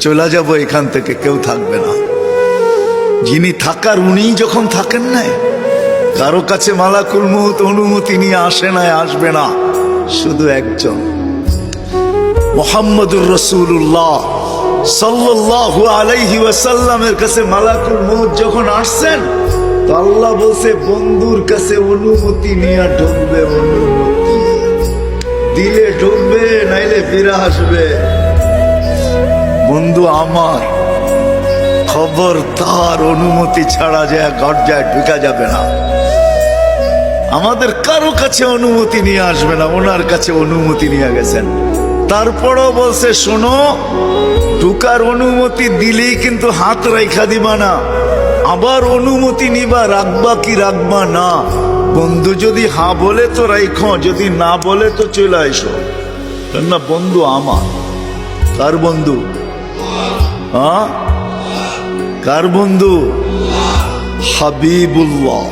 চলে যাব এখান থেকে, কেউ থাকবে না। যিনি থাকার উনিই যখন থাকেন নাই, কারো কাছে মালাকুল মউত অনুমতি নিয়ে আসে নাই, আসবে না। শুধু একজন মুহাম্মদুর রাসূলুল্লাহ সাল্লাল্লাহু আলাইহি ওয়াসাল্লামের কাছে মালাকুল মউত যখন আসছেন, তো আল্লাহ বলছে বন্ধুর কাছে অনুমতি নিয়ে ঢুকবে। অনুমতি দিলে ঢুকবে, নাইলে ফিরে আসবে। বন্ধু আমার, খবর তার অনুমতি ছাড়া যায় গর্জায় ঢুকা যাবে না। আমাদের কারো কাছে অনুমতি নিয়ে আসবে না, ওনার কাছে অনুমতি নিয়ে গেছেন। তারপরও বলছে শোনো, ঢুকার অনুমতি দিলেই কিন্তু হাত রাইখা দিবা না, আবার অনুমতি নিবা, রাখবা কি রাখবা না। বন্ধু যদি হ্যাঁ বলে তো রাইখো, যদি না বলে তো চলে আইসো। না বন্ধু আমার। কার বন্ধু? হ্যাঁ, কার বন্ধু? হাবিবুল্লাহ।